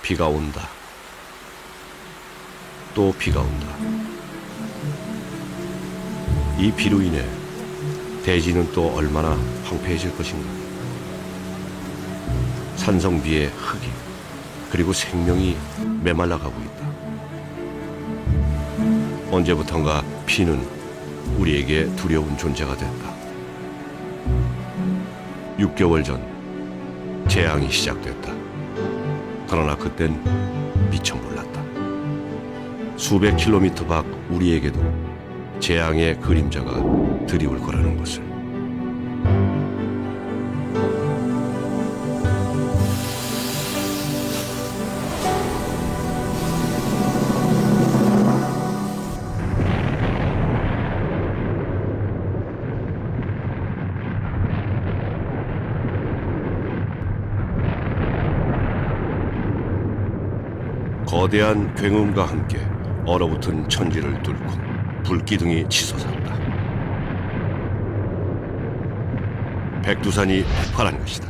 비가 온다. 또 비가 온다. 이 비로 인해 대지는 또 얼마나 황폐해질 것인가. 산성비의 흙이 그리고 생명이 메말라가고 있다. 언제부턴가 비는 우리에게 두려운 존재가 됐다. 6개월 전 재앙이 시작됐다. 그러나 그땐 미처 몰랐다. 수백 킬로미터 밖 우리에게도 재앙의 그림자가 드리울 거라는 것을. 거대한 굉음과 함께 얼어붙은 천지를 뚫고 불기둥이 치솟았다. 백두산이 폭발한 것이다.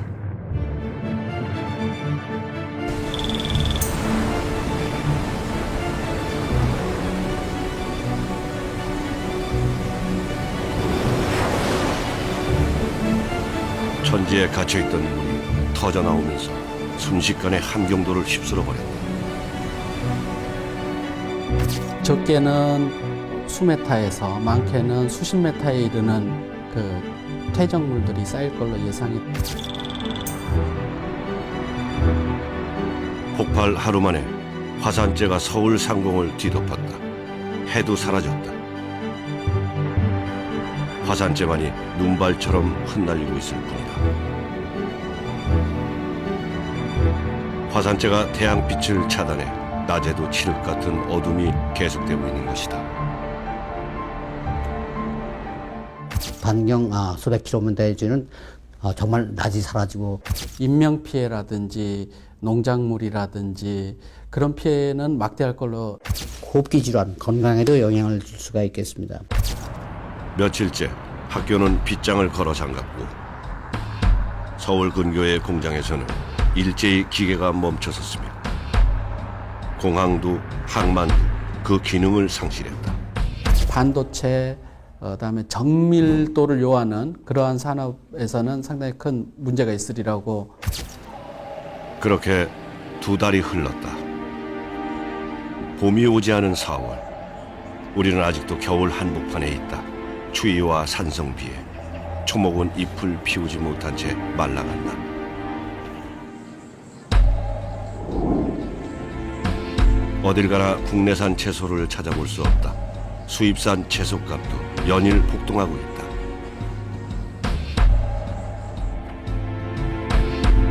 천지에 갇혀있던 물이 터져나오면서 순식간에 함경도를 휩쓸어 버렸다. 적게는 수메타에서 많게는 수십 메타에 이르는 그 퇴적물들이 쌓일 걸로 예상이. 폭발 하루 만에 화산재가 서울 상공을 뒤덮었다. 해도 사라졌다. 화산재만이 눈발처럼 흩날리고 있을 뿐이다. 화산재가 태양빛을 차단해 낮에도 칠흑 같은 어둠이 계속되고 있는 것이다. 반경 수백 킬로미터에 주는 정말 낮이 사라지고, 인명피해라든지 농작물이라든지 그런 피해는 막대할 걸로. 호흡기 질환, 건강에도 영향을 줄 수가 있겠습니다. 며칠째 학교는 빗장을 걸어 잠갔고 서울 근교의 공장에서는 일제히 기계가 멈춰섰으며 공항도 항만도 그 기능을 상실했다. 반도체, 그다음에 정밀도를 요하는 그러한 산업에서는 상당히 큰 문제가 있으리라고. 그렇게 두 달이 흘렀다. 봄이 오지 않은 4월. 우리는 아직도 겨울 한복판에 있다. 추위와 산성비에 초목은 잎을 피우지 못한 채 말라간다. 어딜 가나 국내산 채소를 찾아볼 수 없다. 수입산 채소값도 연일 폭등하고 있다.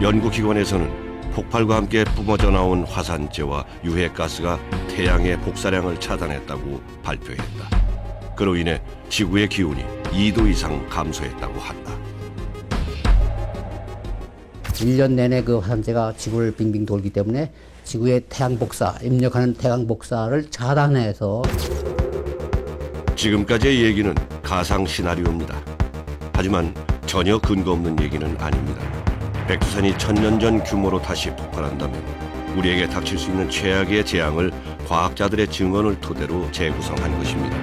연구기관에서는 폭발과 함께 뿜어져 나온 화산재와 유해가스가 태양의 복사량을 차단했다고 발표했다. 그로 인해 지구의 기온이 2도 이상 감소했다고 한다. 1년 내내 그 화산재가 지구를 빙빙 돌기 때문에 지구의 태양 복사, 입력하는 태양 복사를 차단해서. 지금까지의 얘기는 가상 시나리오입니다. 하지만 전혀 근거 없는 얘기는 아닙니다. 백두산이 1000년 전 규모로 다시 폭발한다면 우리에게 닥칠 수 있는 최악의 재앙을 과학자들의 증언을 토대로 재구성한 것입니다.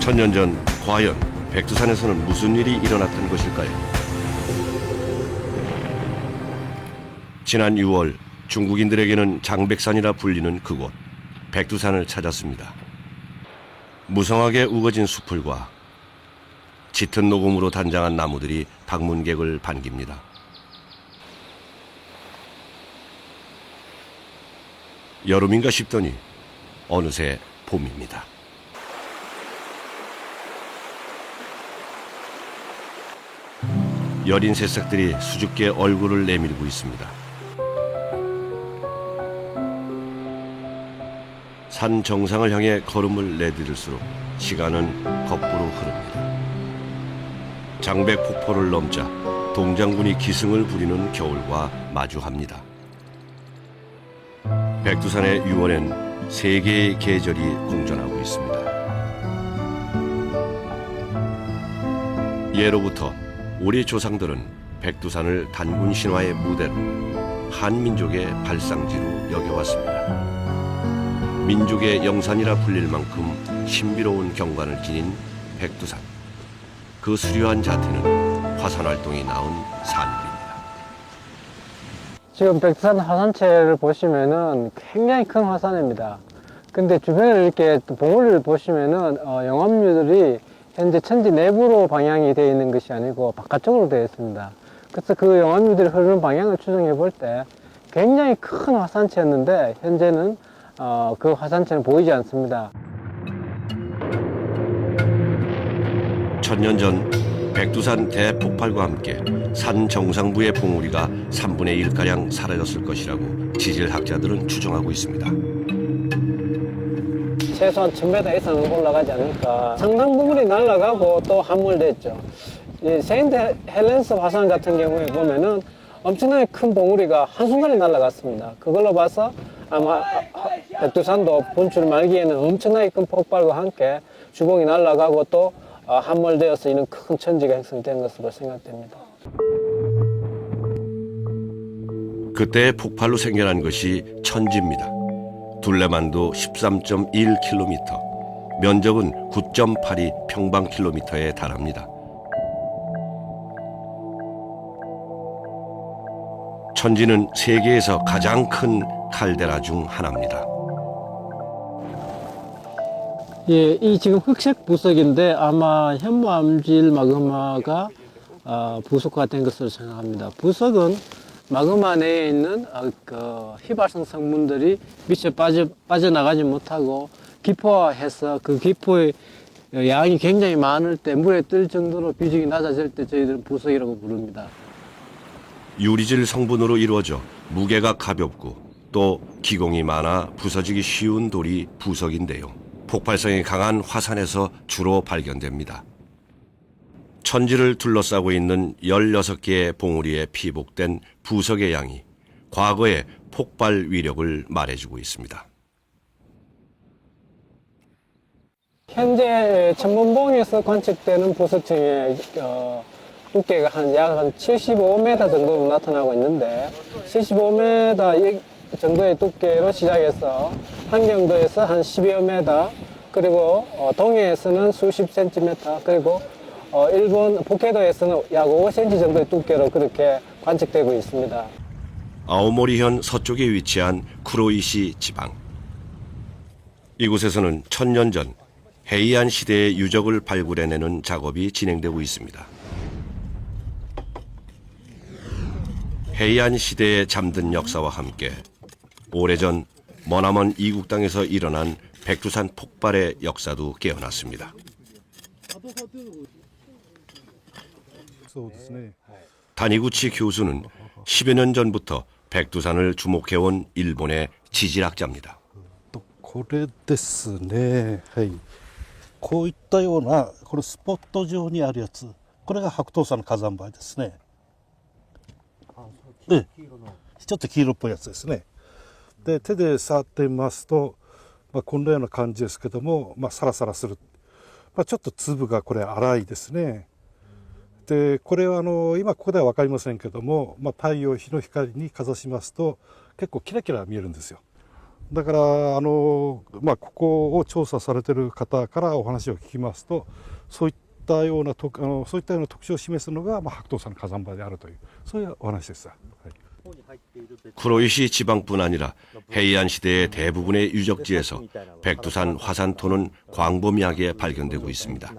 천년 전 과연 백두산에서는 무슨 일이 일어났던 것일까요? 지난 6월 중국인들에게는 장백산이라 불리는 그곳 백두산을 찾았습니다. 무성하게 우거진 수풀과 짙은 녹음으로 단장한 나무들이 방문객을 반깁니다. 여름인가 싶더니 어느새 봄입니다. 여린 새싹들이 수줍게 얼굴을 내밀고 있습니다. 산 정상을 향해 걸음을 내디딜수록 시간은 거꾸로 흐릅니다. 장백 폭포를 넘자 동장군이 기승을 부리는 겨울과 마주합니다. 백두산의 유월엔 3개의 계절이 공존하고 있습니다. 예로부터 우리 조상들은 백두산을 단군 신화의 무대로 한민족의 발상지로 여겨왔습니다. 민족의 영산이라 불릴 만큼 신비로운 경관을 지닌 백두산. 그 수려한 자태는 화산 활동이 낳은 산물입니다. 지금 백두산 화산체를 보시면은 굉장히 큰 화산입니다. 근데 주변을 이렇게 봉우리를 보시면은 용암류들이 현재 천지 내부로 방향이 되어 있는 것이 아니고 바깥쪽으로 되어 있습니다. 그래서 그 용암류들이 흐르는 방향을 추정해 볼 때 굉장히 큰 화산체였는데 현재는 그 화산체는 보이지 않습니다. 천년 전 백두산 대폭발과 함께 산 정상부의 봉우리가 3분의 1가량 사라졌을 것이라고 지질학자들은 추정하고 있습니다. 최소한 1000m 이상은 올라가지 않을까. 상당 부분이 날아가고 또 함몰됐죠. 이 세인트 헬렌스 화산 같은 경우에 보면은 엄청나게 큰 봉우리가 한순간에 날아갔습니다. 그걸로 봐서 아마 백두산도 분출 말기에는 엄청나게 큰 폭발과 함께 주봉이 날아가고 또 함몰되어서 이런 큰 천지가 형성된 것으로 생각됩니다. 그때 폭발로 생겨난 것이 천지입니다. 둘레만도 13.1km, 면적은 9.82 평방킬로미터에 달합니다. 천지는 세계에서 가장 큰 칼데라 중 하나입니다. 예, 이 지금 흑색 부석인데 아마 현무암질 마그마가 부속화된 것으로 생각합니다. 부석은 마그마 내에 있는 그 휘발성 성분들이 밑에 빠져나가지 못하고 기포화해서 그 기포의 양이 굉장히 많을 때 물에 뜰 정도로 비중이 낮아질 때 저희들은 부석이라고 부릅니다. 유리질 성분으로 이루어져 무게가 가볍고 또 기공이 많아 부서지기 쉬운 돌이 부석인데요. 폭발성이 강한 화산에서 주로 발견됩니다. 천지를 둘러싸고 있는 16개의 봉우리에 피복된 부석의 양이 과거의 폭발 위력을 말해주고 있습니다. 현재 천문봉에서 관측되는 부석층의 두께가 약 75m 정도로 나타나고 있는데 75m 정도의 두께로 시작해서 한경도에서 한 10여 m, 그리고 동해에서는 수십 cm, 그리고 일본 북해도에서는 약 5cm 정도의 두께로 그렇게 관측되고 있습니다. 아오모리현 서쪽에 위치한 쿠로이시 지방. 이곳에서는 천년 전 헤이안 시대의 유적을 발굴해내는 작업이 진행되고 있습니다. 헤이안 시대에 잠든 역사와 함께 오래전 머나먼 이국 땅에서 일어난 백두산 폭발의 역사도 깨어났습니다. 다니구치 교수는 10여 년 전부터 백두산을 주목해온 일본의 지질학자입니다. これですね。はい。こういったようなこのスポット状にあるやつ、これが白頭山の火山灰ですね。ちょっと黄色っぽいやつですね。で手で触ってみますと、こんなような感じですけども、サラサラする。ちょっと粒がこれ粗いですね。でこれは今ここでは分かりませんけども、太陽日の光にかざしますと結構キラキラ見えるんですよ。だからここを調査されている方からお話を聞きますと、そういったような特徴を示すのが白頭山の火山灰であるという、そういうお話です。はい、 쿠로이시 지방뿐 아니라 헤이안 시대의 대부분의 유적지에서 백두산 화산토는 광범위하게 발견되고 있습니다.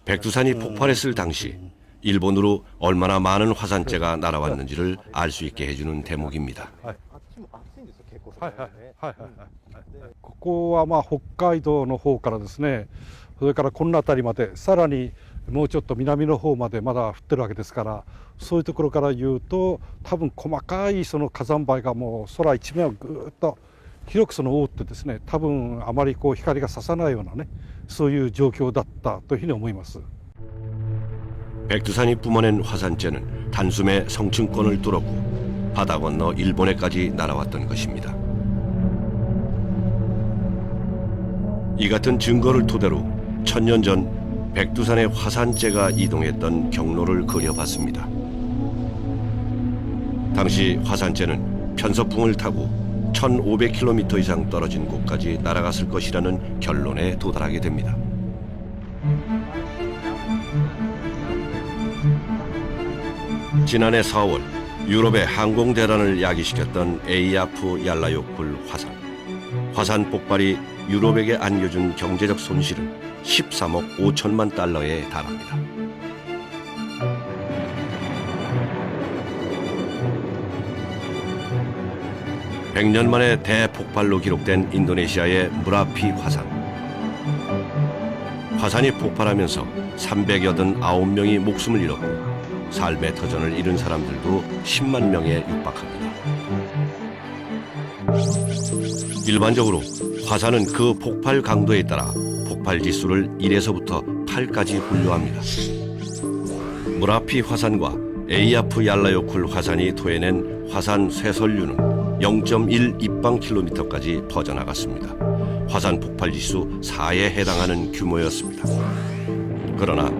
백두산이 폭발했을 당시 일본으로 얼마나 많은 화산재가 날아왔는지를 알 수 있게 해주는 대목입니다. ここは北海道の方からですね、それからこの辺りまで、さらにもうちょっと南の方までまだ降ってるわけですから、そういうところから言うと多分細かいその火山灰がもう空一面をぐっと広く覆ってですね、多分あまり光が差さないようなね、そういう状況だったというふうに思います。 백두산이 뿜어낸 화산재는 단숨에 성층권을 뚫었고 바다 건너 일본에까지 날아왔던 것입니다. 이 같은 증거를 토대로 천년 전 백두산의 화산재가 이동했던 경로를 그려봤습니다. 당시 화산재는 편서풍을 타고 1500km 이상 떨어진 곳까지 날아갔을 것이라는 결론에 도달하게 됩니다. 지난해 4월 유럽의 항공대란을 야기시켰던 에이아프 얄라요쿨 화산. 화산 폭발이 유럽에게 안겨준 경제적 손실은 13억 5천만 달러에 달합니다. (100년) 만에 대폭발로 기록된 인도네시아의 무라피 화산. 화산이 폭발하면서 389명이 목숨을 잃었고 삶의 터전을 잃은 사람들도 10만 명에 육박합니다. 일반적으로 화산은 그 폭발 강도에 따라 폭발 지수를 1에서부터 8까지 분류합니다. 무라피 화산과 에이아프 얄라요쿨 화산이 토해낸 화산 쇄설류는 0.1 입방킬로미터까지 퍼져나갔습니다. 화산 폭발 지수 4에 해당하는 규모였습니다. 그러나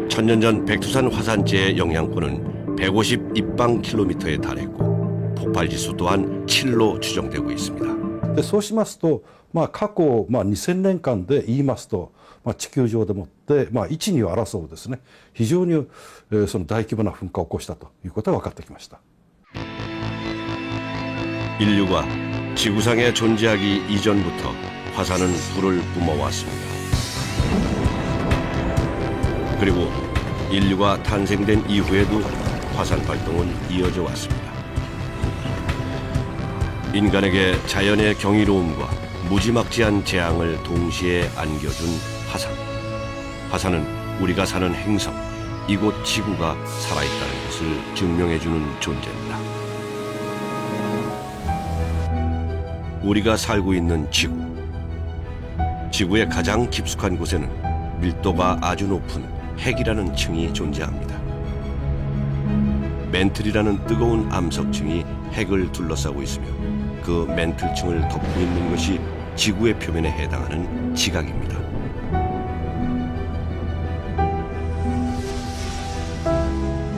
천년 전 백두산 화산재의 영향권은 150 입방킬로미터에 달했고 폭발 지수 또한 7로 추정되고 있습니다. でそうしますと、過去、2000年間で言いますと、地球上でもって、1、2を争うですね、非常に、その大規模な噴火を起こしたということが分かってきました。 인류가 지구상에 존재하기 이전부터 화산은 불을 뿜어왔습니다. 그리고 인류가 탄생된 이후에도 화산 활동은 이어져 왔습니다. 인간에게 자연의 경이로움과 무지막지한 재앙을 동시에 안겨준 화산. 화산은 우리가 사는 행성, 이곳 지구가 살아있다는 것을 증명해주는 존재입니다. 우리가 살고 있는 지구. 지구의 가장 깊숙한 곳에는 밀도가 아주 높은 핵이라는 층이 존재합니다. 멘틀이라는 뜨거운 암석층이 핵을 둘러싸고 있으며 그 멘틀층을 덮고 있는 것이 지구의 표면에 해당하는 지각입니다.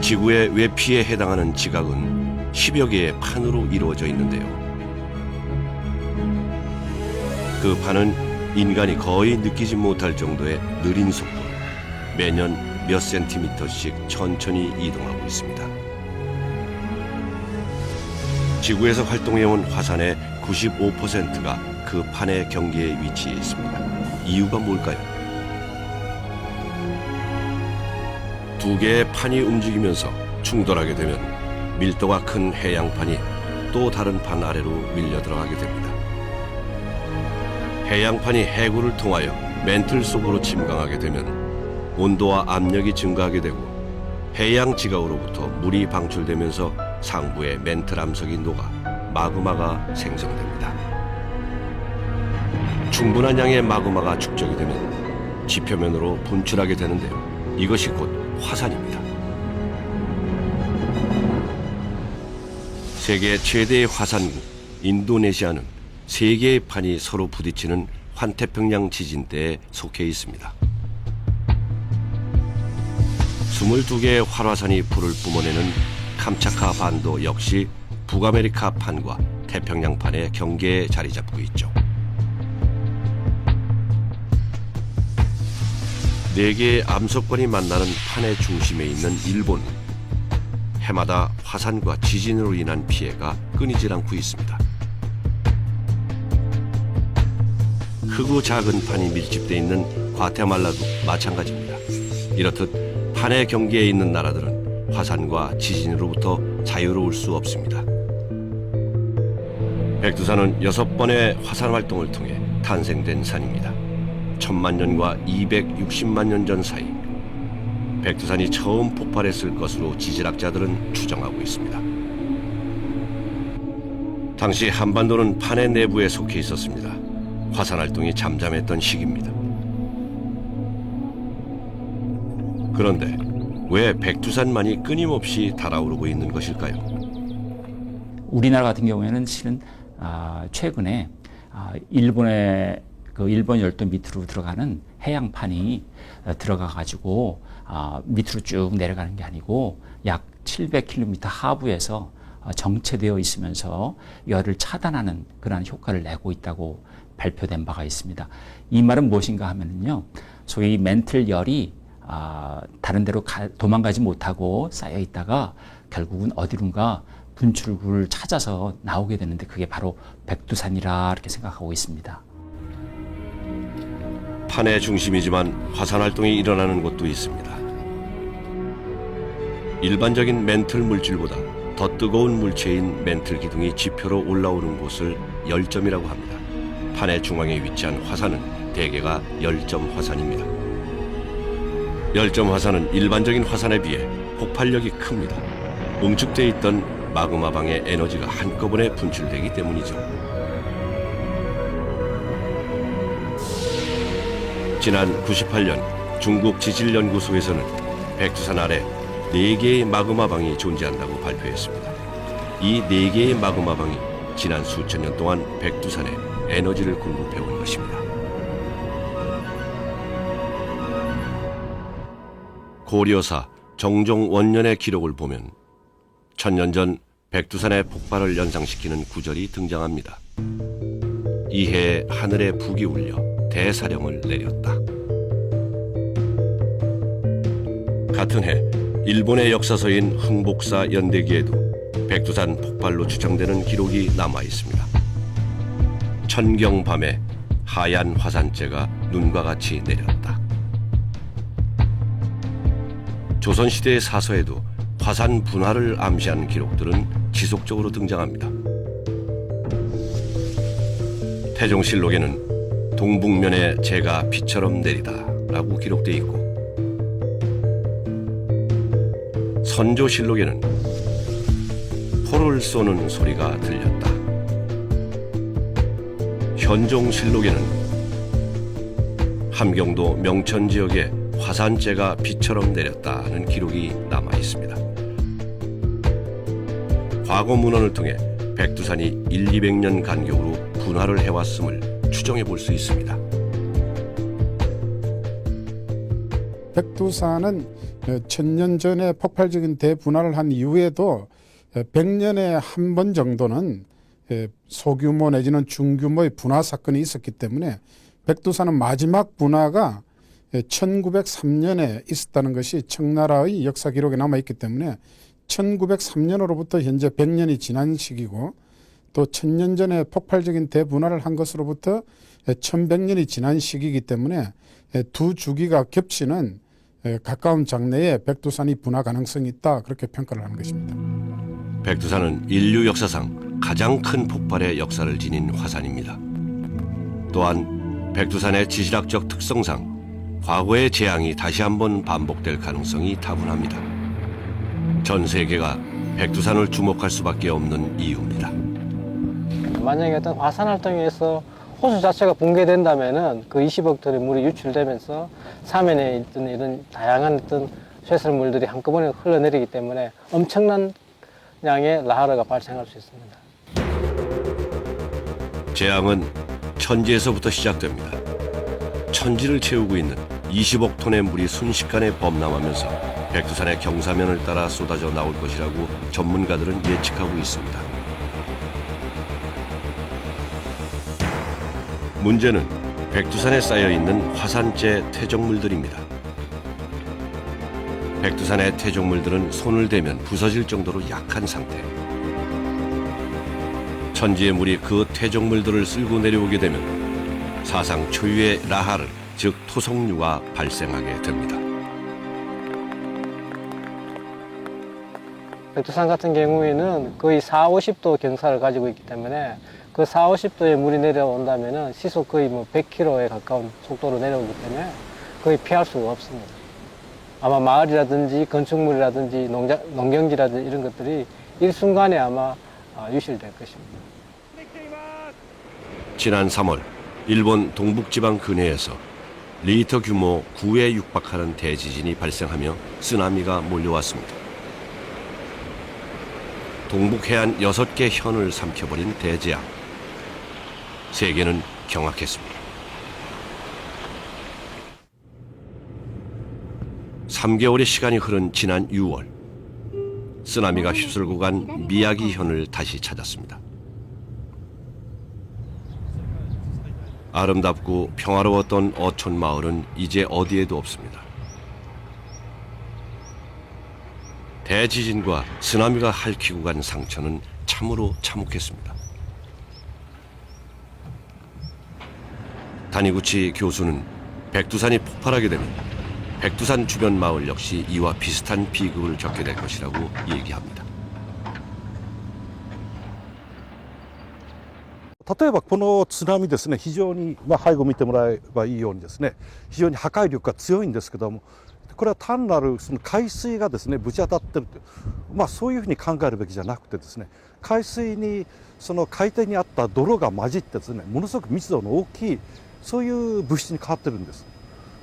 지구의 외피에 해당하는 지각은 10여 개의 판으로 이루어져 있는데요. 그 판은 인간이 거의 느끼지 못할 정도의 느린 속도로 매년 몇 센티미터씩 천천히 이동하고 있습니다. 지구에서 활동해온 화산의 95%가 그 판의 경계에 위치해 있습니다. 이유가 뭘까요? 두 개의 판이 움직이면서 충돌하게 되면 밀도가 큰 해양판이 또 다른 판 아래로 밀려 들어가게 됩니다. 해양판이 해구를 통하여 멘틀 속으로 침강하게 되면 온도와 압력이 증가하게 되고 해양 지각으로부터 물이 방출되면서 상부의 멘틀 암석이 녹아 마그마가 생성됩니다. 충분한 양의 마그마가 축적이 되면 지표면으로 분출하게 되는데요. 이것이 곧 화산입니다. 세계 최대의 화산국 인도네시아는 세 개의 판이 서로 부딪히는 환태평양 지진대에 속해 있습니다. 22개의 활화산이 불을 뿜어내는 캄차카 반도 역시 북아메리카 판과 태평양판의 경계에 자리 잡고 있죠. 4개의 암석권이 만나는 판의 중심에 있는 일본은 해마다 화산과 지진으로 인한 피해가 끊이질 않고 있습니다. 크고 작은 판이 밀집되어 있는 과테말라도 마찬가지입니다. 이렇듯 판의 경계에 있는 나라들은 화산과 지진으로부터 자유로울 수 없습니다. 백두산은 6번의 화산 활동을 통해 탄생된 산입니다. 1000만 년과 260만 년 전 사이 백두산이 처음 폭발했을 것으로 지질학자들은 추정하고 있습니다. 당시 한반도는 판의 내부에 속해 있었습니다. 화산 활동이 잠잠했던 시기입니다. 그런데 왜 백두산만이 끊임없이 달아오르고 있는 것일까요? 우리나라 같은 경우에는 실은 최근에 일본의 그 일본 열도 밑으로 들어가는 해양판이 들어가 가지고 밑으로 쭉 내려가는 게 아니고 약 700km 하부에서 정체되어 있으면서 열을 차단하는 그러한 효과를 내고 있다고 발표된 바가 있습니다. 이 말은 무엇인가 하면은요, 소위 멘틀 열이 다른 데로 도망가지 못하고 쌓여 있다가 결국은 어디론가 분출구를 찾아서 나오게 되는데 그게 바로 백두산이라 이렇게 생각하고 있습니다. 판의 중심이지만 화산 활동이 일어나는 곳도 있습니다. 일반적인 멘틀 물질보다 더 뜨거운 물체인 멘틀 기둥이 지표로 올라오는 곳을 열점이라고 합니다. 판의 중앙에 위치한 화산은 대개가 열점 화산입니다. 열점 화산은 일반적인 화산에 비해 폭발력이 큽니다. 응축돼 있던 마그마방의 에너지가 한꺼번에 분출되기 때문이죠. 지난 98년 중국 지질연구소에서는 백두산 아래 4개의 마그마방이 존재한다고 발표했습니다. 이 4개의 마그마방이 지난 수천 년 동안 백두산에 에너지를 공급해온 것입니다. 고려사 정종 원년의 기록을 보면 천년 전 백두산의 폭발을 연상시키는 구절이 등장합니다. 이해 하늘에 북이 울려 대사령을 내렸다. 같은 해 일본의 역사서인 흥복사 연대기에도 백두산 폭발로 추정되는 기록이 남아 있습니다. 천경 밤에 하얀 화산재가 눈과 같이 내렸다. 조선시대의 사서에도 화산 분화를 암시한 기록들은 지속적으로 등장합니다. 태종실록에는 동북면에 재가 비처럼 내리다 라고 기록되어 있고, 선조실록에는 포를 쏘는 소리가 들렸다. 현종실록에는 함경도 명천 지역에 화산재가 비처럼 내렸다는 기록이 남아 있습니다. 과거 문헌을 통해 백두산이 100~200년 간격으로 분화를 해왔음을 추정해 볼 수 있습니다. 백두산은 1000년 전에 폭발적인 대분화를 한 이후에도 100년에 한 번 정도는 소규모 내지는 중규모의 분화 사건이 있었기 때문에 백두산은 마지막 분화가 1903년에 있었다는 것이 청나라의 역사 기록에 남아있기 때문에 1903년으로부터 현재 100년이 지난 시기고, 또 1000년 전에 폭발적인 대분화를 한 것으로부터 1100년이 지난 시기이기 때문에 두 주기가 겹치는 가까운 장래에 백두산이 분화 가능성이 있다, 그렇게 평가를 하는 것입니다. 백두산은 인류 역사상 가장 큰 폭발의 역사를 지닌 화산입니다. 또한 백두산의 지질학적 특성상 과거의 재앙이 다시 한번 반복될 가능성이 다분합니다. 전 세계가 백두산을 주목할 수밖에 없는 이유입니다. 만약에 어떤 화산 활동에서 호수 자체가 붕괴된다면은 그 20억 톤의 물이 유출되면서 사면에 있던 이런 다양한 어떤 쇠설물들이 한꺼번에 흘러내리기 때문에 엄청난 양의 라하르가 발생할 수 있습니다. 재앙은 천지에서부터 시작됩니다. 천지를 채우고 있는 20억 톤의 물이 순식간에 범람하면서 백두산의 경사면을 따라 쏟아져 나올 것이라고 전문가들은 예측하고 있습니다. 문제는 백두산에 쌓여있는 화산재 퇴적물들입니다. 백두산의 퇴적물들은 손을 대면 부서질 정도로 약한 상태. 천지의 물이 그 퇴적물들을 쓸고 내려오게 되면 사상 초유의 라하르, 즉 토성류가 발생하게 됩니다. 백두산 같은 경우에는 거의 40~50도 경사를 가지고 있기 때문에 그 40~50도의 물이 내려온다면 시속 거의 100km에 가까운 속도로 내려오기 때문에 거의 피할 수가 없습니다. 아마 마을이라든지 건축물이라든지 농경지라든지 이런 것들이 일순간에 아마 유실될 것입니다. 지난 3월 일본 동북지방 근해에서 리히터 규모 9에 육박하는 대지진이 발생하며 쓰나미가 몰려왔습니다. 동북해안 6개 현을 삼켜버린 대재앙. 세계는 경악했습니다. 3개월의 시간이 흐른 지난 6월, 쓰나미가 휩쓸고 간 미야기현을 다시 찾았습니다. 아름답고 평화로웠던 어촌 마을은 이제 어디에도 없습니다. 대지진과 쓰나미가 핥히고 간 상처는 참으로 참혹했습니다. 다니구치 교수는 백두산이 폭발하게 되면 백두산 주변 마을 역시 이와 비슷한 비극을 겪게 될 것이라고 얘기합니다. 例えばこの津波ですね、非常に、背後見てもらえばいいようにですね、非常に破壊力が強いんですけども、これは単なるその海水がですねぶち当たってると、そういうふうに考えるべきじゃなくてですね、海水にその海底にあった泥が混じってですね、ものすごく密度の大きいそういう物質に変わってるんです。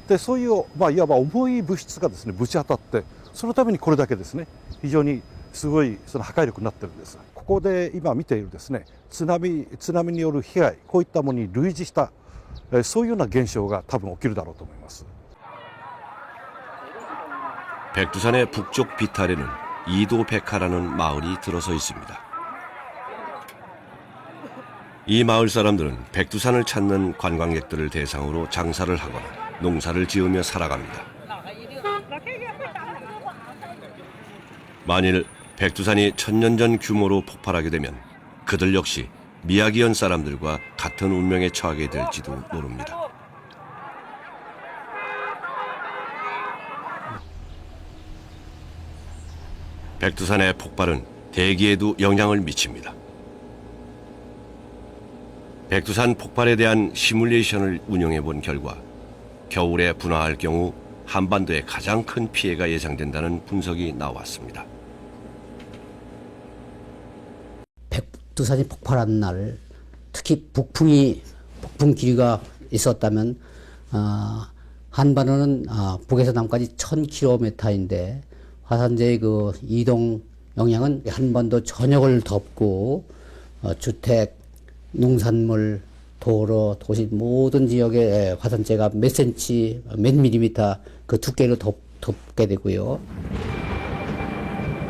でそういう、いわば重い物質がですねぶち当たって、そのためにこれだけですね非常にすごいその破壊力になってるんです。ここで今見ているですね津波による被害、こういったものに類似したそういうような現象が多分起きるだろうと思います。 백두산의 북쪽 비탈에는 이도백화라는 마을이 들어서 있습니다. 이 마을 사람들은 백두산을 찾는 관광객들을 대상으로 장사를 하거나 농사를 지으며 살아갑니다. 만일 백두산이 1000년 전 규모로 폭발하게 되면 그들 역시 미야기현 사람들과 같은 운명에 처하게 될지도 모릅니다. 백두산의 폭발은 대기에도 영향을 미칩니다. 백두산 폭발에 대한 시뮬레이션을 운영해 본 결과 겨울에 분화할 경우 한반도에 가장 큰 피해가 예상된다는 분석이 나왔습니다. 백두산이 폭발한 날, 특히 북풍 기류가 있었다면 한반도는 북에서 남까지 1000km인데 화산재의 그 이동 영향은 한반도 전역을 덮고 주택, 농산물, 도로, 도시 모든 지역에 화산재가 몇 센치, 몇 밀리미터 그 두께로 덮게 되고요.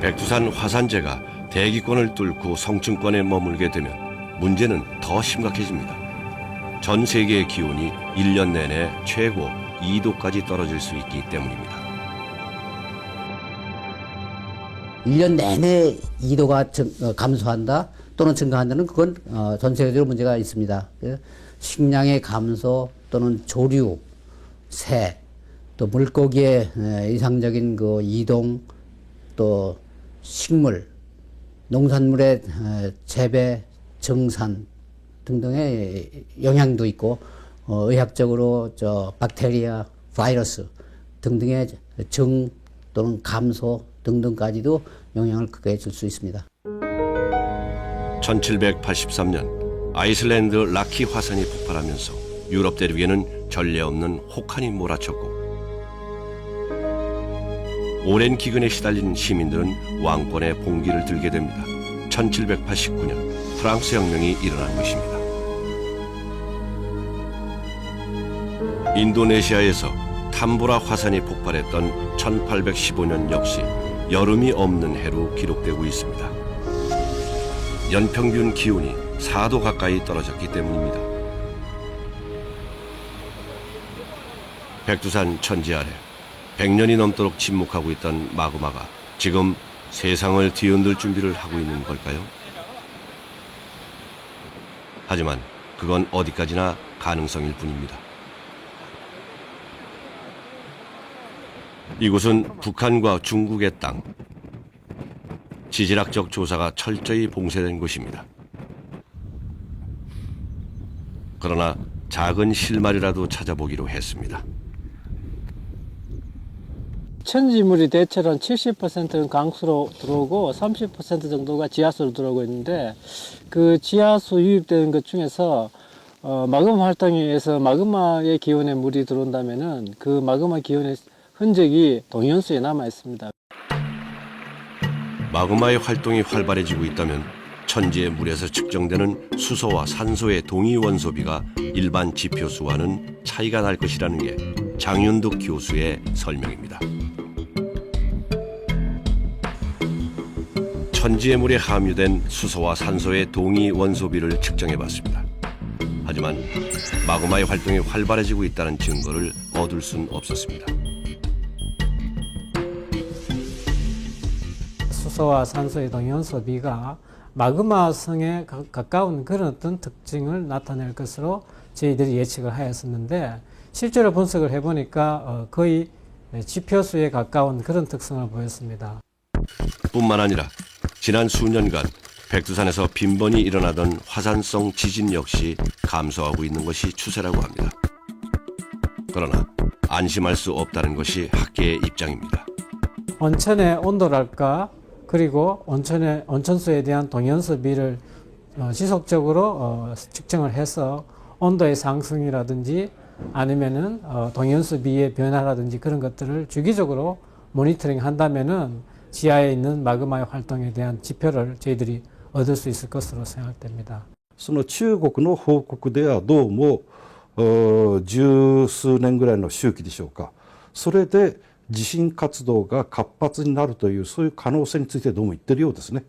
백두산 화산재가 대기권을 뚫고 성층권에 머물게 되면 문제는 더 심각해집니다. 전 세계의 기온이 1년 내내 최고 2도까지 떨어질 수 있기 때문입니다. 1년 내내 2도가 감소한다 또는 증가한다는 그건 전 세계적으로 문제가 있습니다. 식량의 감소 또는 조류, 새, 또 물고기의 이상적인 그 이동, 또 식물, 농산물의 재배, 정산 등등의 영향도 있고 의학적으로 박테리아, 바이러스 등등의 정 또는 감소 등등까지도 영향을 크게 줄 수 있습니다. 1783년 아이슬란드 라키 화산이 폭발하면서 유럽 대륙에는 전례 없는 혹한이 몰아쳤고 오랜 기근에 시달린 시민들은 왕권의 봉기를 들게 됩니다. 1789년 프랑스 혁명이 일어난 것입니다. 인도네시아에서 탐보라 화산이 폭발했던 1815년 역시 여름이 없는 해로 기록되고 있습니다. 연평균 기온이 4도 가까이 떨어졌기 때문입니다. 백두산 천지 아래 100년이 넘도록 침묵하고 있던 마그마가 지금 세상을 뒤흔들 준비를 하고 있는 걸까요? 하지만 그건 어디까지나 가능성일 뿐입니다. 이곳은 북한과 중국의 땅. 지질학적 조사가 철저히 봉쇄된 곳입니다. 그러나 작은 실마리라도 찾아보기로 했습니다. 천지물이 대체로 70%는 강수로 들어오고 30% 정도가 지하수로 들어오고 있는데 그 지하수 유입되는 것 중에서 마그마 활동에 의해서 마그마의 기온에 물이 들어온다면은 그 마그마 기온의 흔적이 동위원수에 남아 있습니다. 마그마의 활동이 활발해지고 있다면 천지의 물에서 측정되는 수소와 산소의 동위 원소비가 일반 지표수와는 차이가 날 것이라는 게 장윤득 교수의 설명입니다. 천지의 물에 함유된 수소와 산소의 동위 원소비를 측정해봤습니다. 하지만 마그마의 활동이 활발해지고 있다는 증거를 얻을 순 없었습니다. 수소와 산소의 동위원소비가 마그마성에 가까운 그런 어떤 특징을 나타낼 것으로 저희들이 예측을 하였었는데, 실제로 분석을 해보니까 거의 지표수에 가까운 그런 특성을 보였습니다. 뿐만 아니라 지난 수년간 백두산에서 빈번히 일어나던 화산성 지진 역시 감소하고 있는 것이 추세라고 합니다. 그러나 안심할 수 없다는 것이 학계의 입장입니다. 온천의 온도랄까, 그리고 온천수에 대한 동위원소비를 지속적으로 측정을 해서 온도의 상승이라든지 아니면은 동위원소비의 변화라든지 그런 것들을 주기적으로 모니터링 한다면은 지하에 있는 마그마의 활동에 대한 지표를 저희들이 얻을 수 있을 것으로 생각됩니다. その中国の報告ではどうも十数年ぐらいの周期でしょうか。それで地震活動が活発になるというそういう可能性についてどうも言ってるようですね。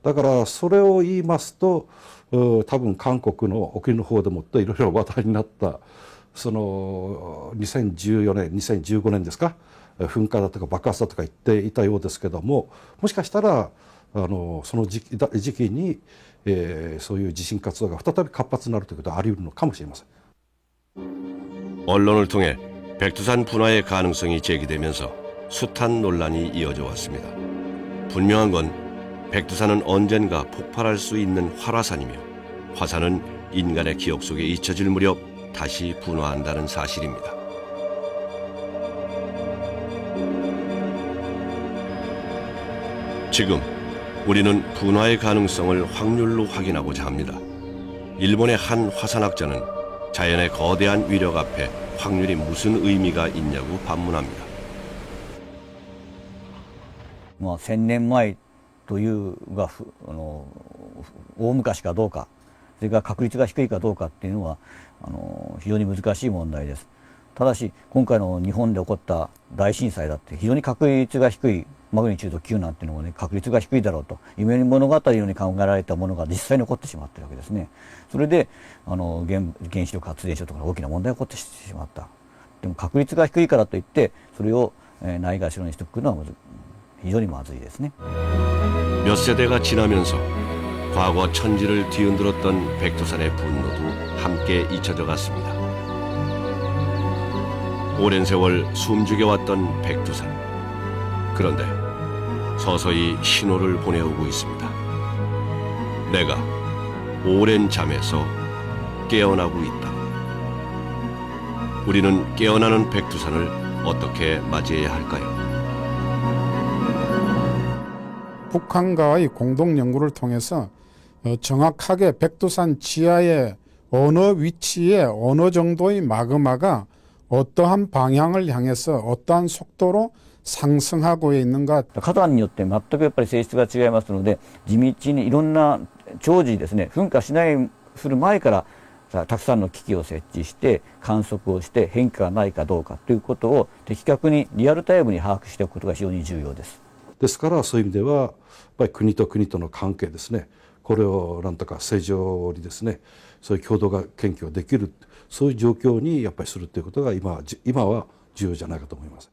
だからそれを言いますと多分韓国の沖の方でもっていろいろ話題になったその2014年2015年ですか、噴火だとか爆発だとか言っていたようですけども、もしかしたらその時期に、そういう地震活動が再び活発になるということはあり得るのかもしれません。 언론을 통해 백두산 분화의 가능성이 제기되면서 숱한 논란이 이어져 왔습니다. 분명한 건 백두산은 언젠가 폭발할 수 있는 활화산이며 화산은 인간의 기억 속에 잊혀질 무렵 다시 분화한다는 사실입니다. 지금 우리는 분화의 가능성을 확률로 확인하고자 합니다. 일본의 한 화산학자는 자연의 거대한 위력 앞에 확률이 무슨 의미가 있냐고 반문합니다. 1000年前というが大昔かどうか、それから確率が低いかどうかっていうのは非常に難しい問題です。ただし今回の日本で起こった大震災だって非常に確率が低い、マグニチュード9なんていうのもね、確率が低いだろうと夢物語のように考えられたものが実際に起こってしまっているわけですね。それで原子力発電所とか大きな問題が起こってしまった。でも確率が低いからといってそれをないがしろにしておくのは非常にまずいですね。 몇 세대가 지나면서 과거 천지를 뒤흔들었던 백두산의 분노도 함께 잊혀져 갔습니다. 오랜 세월 숨죽여왔던 백두산. 그런데 서서히 신호를 보내오고 있습니다. 내가 오랜 잠에서 깨어나고 있다. 우리는 깨어나는 백두산을 어떻게 맞이해야 할까요? 북한과의 공동 연구를 통해서 정확하게 백두산 지하의 어느 위치에 어느 정도의 마그마가 어떠한 방향을 향해서 어떠한 속도로 상승하고 있는가. 火山によって全くやっぱり性質が違いますので、地道にいろんな常時ですね、噴火する前からたくさんの機器を設置して観測をして変化がないかどうかということを的確にリアルタイムに把握しておくことが非常に重要です。ですからそういう意味ではやっぱり国と国との関係ですね、これをなんとか正常にですね、そういう共同が研究できる、そういう状況にやっぱりするということが今は重要じゃないかと思います。